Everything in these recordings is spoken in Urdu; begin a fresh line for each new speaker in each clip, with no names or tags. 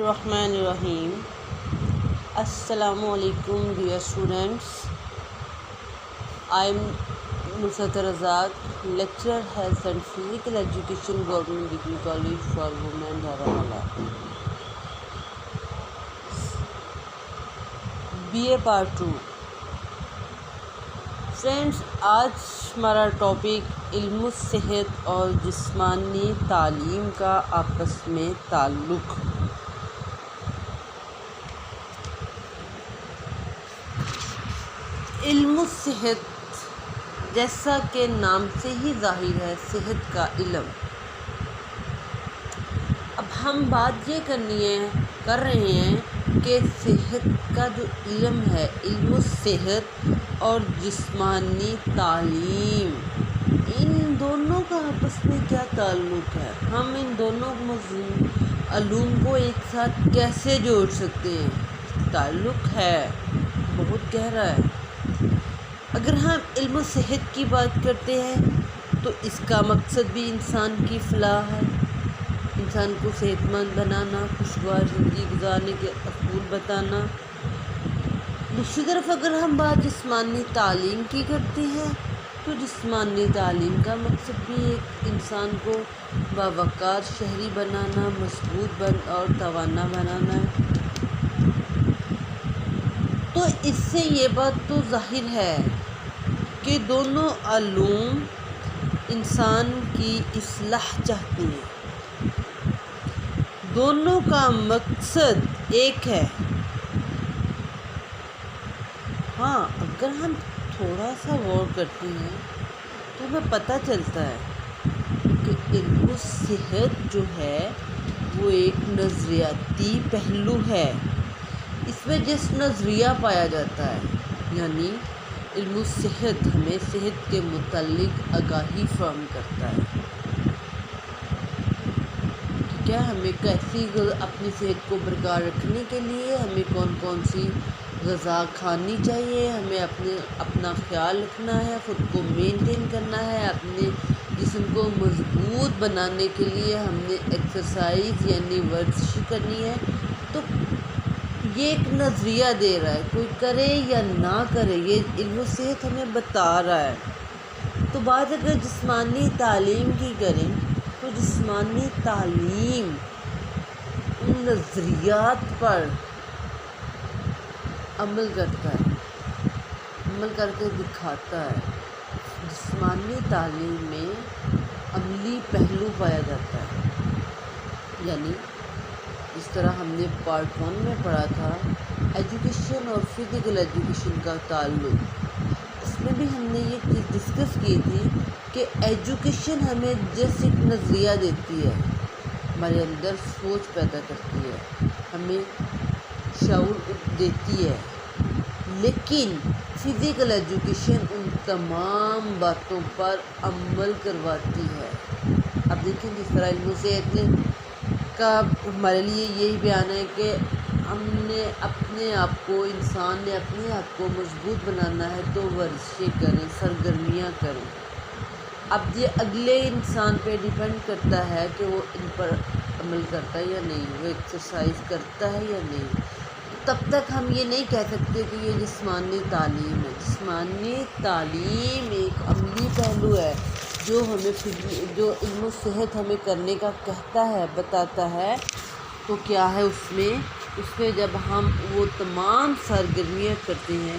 الرحمن الرحیم۔ السلام علیکم dear students, I am Nusrat Razzaq, lecturer health and physical education, government degree college for women دھارامولہ، BA پارٹ 2۔ فرینڈس، آج ہمارا ٹاپک علم الصحت اور جسمانی تعلیم کا آپس میں تعلق۔ علم الصحت جیسا کہ نام سے ہی ظاہر ہے، صحت کا علم۔ اب ہم بات یہ کر رہے ہیں کہ صحت کا جو علم ہے، علم الصحت اور جسمانی تعلیم، ان دونوں کا آپس میں کیا تعلق ہے؟ ہم ان دونوں علوم کو ایک ساتھ کیسے جوڑ سکتے ہیں؟ تعلق ہے، بہت گہرا ہے۔ اگر ہم علم الصحت کی بات کرتے ہیں تو اس کا مقصد بھی انسان کی فلاح ہے، انسان کو صحت مند بنانا، خوشگوار زندگی گزارنے کے اصول بتانا۔ دوسری طرف اگر ہم بات جسمانی تعلیم کی کرتے ہیں تو جسمانی تعلیم کا مقصد بھی ایک انسان کو باوقار شہری بنانا، مضبوط اور توانا بنانا ہے۔ تو اس سے یہ بات تو ظاہر ہے کہ دونوں علوم انسان کی اصلاح چاہتی ہیں، دونوں کا مقصد ایک ہے۔ ہاں، اگر ہم تھوڑا سا غور کرتے ہیں تو ہمیں پتہ چلتا ہے کہ علم الصحت جو ہے وہ ایک نظریاتی پہلو ہے۔ اس میں جس نظریہ پایا جاتا ہے، یعنی علم الصحت ہمیں صحت کے متعلق آگاہی فراہم کرتا ہے کہ کیا ہمیں کیسی اپنی صحت کو برقرار رکھنے کے لیے ہمیں کون کون سی غذا کھانی چاہیے، ہمیں اپنا خیال رکھنا ہے، خود کو مینٹین کرنا ہے، اپنے جسم کو مضبوط بنانے کے لیے ہم نے ایکسرسائز یعنی ورزش کرنی ہے۔ تو یہ ایک نظریہ دے رہا ہے، کوئی کرے یا نہ کرے، یہ علم الصحت ہمیں بتا رہا ہے۔ تو بات اگر جسمانی تعلیم کی کریں تو جسمانی تعلیم ان نظریات پر عمل کرتا ہے، عمل کر کے دکھاتا ہے۔ جسمانی تعلیم میں عملی پہلو پایا جاتا ہے، یعنی جس طرح ہم نے پارٹ 1 میں پڑھا تھا ایجوکیشن اور فزیکل ایجوکیشن کا تعلق، اس میں بھی ہم نے یہ چیز ڈسکس کی تھی کہ ایجوکیشن ہمیں جس ایک نظریہ دیتی ہے، ہمارے اندر سوچ پیدا کرتی ہے، ہمیں شعور دیتی ہے، لیکن فزیکل ایجوکیشن ان تمام باتوں پر عمل کرواتی ہے۔ اب دیکھیں جس طرح علم الصحت کا ہمارے لیے یہی بیان ہے کہ ہم نے اپنے آپ کو، انسان نے اپنے آپ کو مضبوط بنانا ہے تو ورزشیں کریں، سرگرمیاں کریں۔ اب یہ اگلے انسان پہ ڈیپینڈ کرتا ہے کہ وہ ان پر عمل کرتا ہے یا نہیں، وہ ایکسرسائز کرتا ہے یا نہیں۔ تب تک ہم یہ نہیں کہہ سکتے کہ یہ جسمانی تعلیم ہے۔ جسمانی تعلیم ایک عملی پہلو ہے جو علم الصحت ہمیں کرنے کا کہتا ہے، بتاتا ہے۔ تو کیا ہے اس میں جب ہم وہ تمام سرگرمیاں کرتے ہیں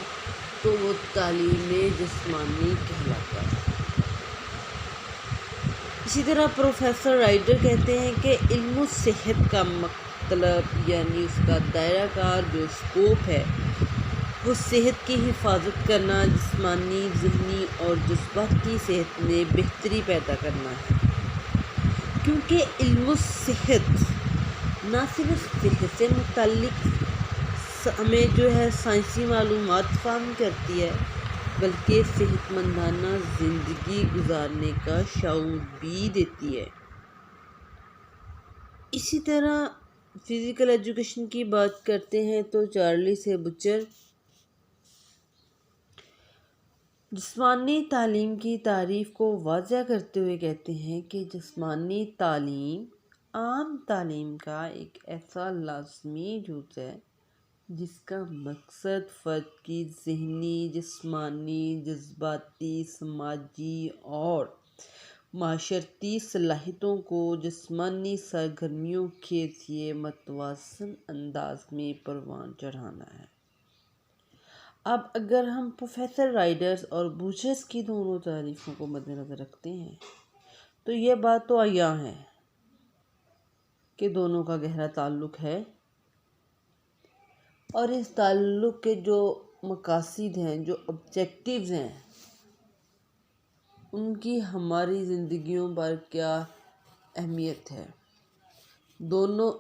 تو وہ تعلیم جسمانی کہلاتا ہے۔ اسی طرح پروفیسر رائٹر کہتے ہیں کہ علم الصحت کا مطلب یعنی اس کا دائرہ کار جو اسکوپ ہے وہ صحت کی حفاظت کرنا، جسمانی، ذہنی اور جذباتی صحت میں بہتری پیدا کرنا ہے۔ کیونکہ علم الصحت نہ صرف صحت سے متعلق ہمیں جو ہے سائنسی معلومات فراہم کرتی ہے بلکہ صحت مندانہ زندگی گزارنے کا شعور بھی دیتی ہے۔ اسی طرح فزیکل ایجوکیشن کی بات کرتے ہیں تو چارلس بچر جسمانی تعلیم کی تعریف کو واضح کرتے ہوئے کہتے ہیں کہ جسمانی تعلیم عام تعلیم کا ایک ایسا لازمی جز ہے جس کا مقصد فرد کی ذہنی، جسمانی، جذباتی، سماجی اور معاشرتی صلاحیتوں کو جسمانی سرگرمیوں کے ذریعے متوازن انداز میں پروان چڑھانا ہے۔ اب اگر ہم پروفیسر رائٹرز اور بوچرز کی دونوں تعریفوں کو مد نظر رکھتے ہیں تو یہ بات تو عیاں ہے کہ دونوں کا گہرا تعلق ہے، اور اس تعلق کے جو مقاصد ہیں، جو آبجیکٹیوز ہیں، ان کی ہماری زندگیوں پر کیا اہمیت ہے۔ دونوں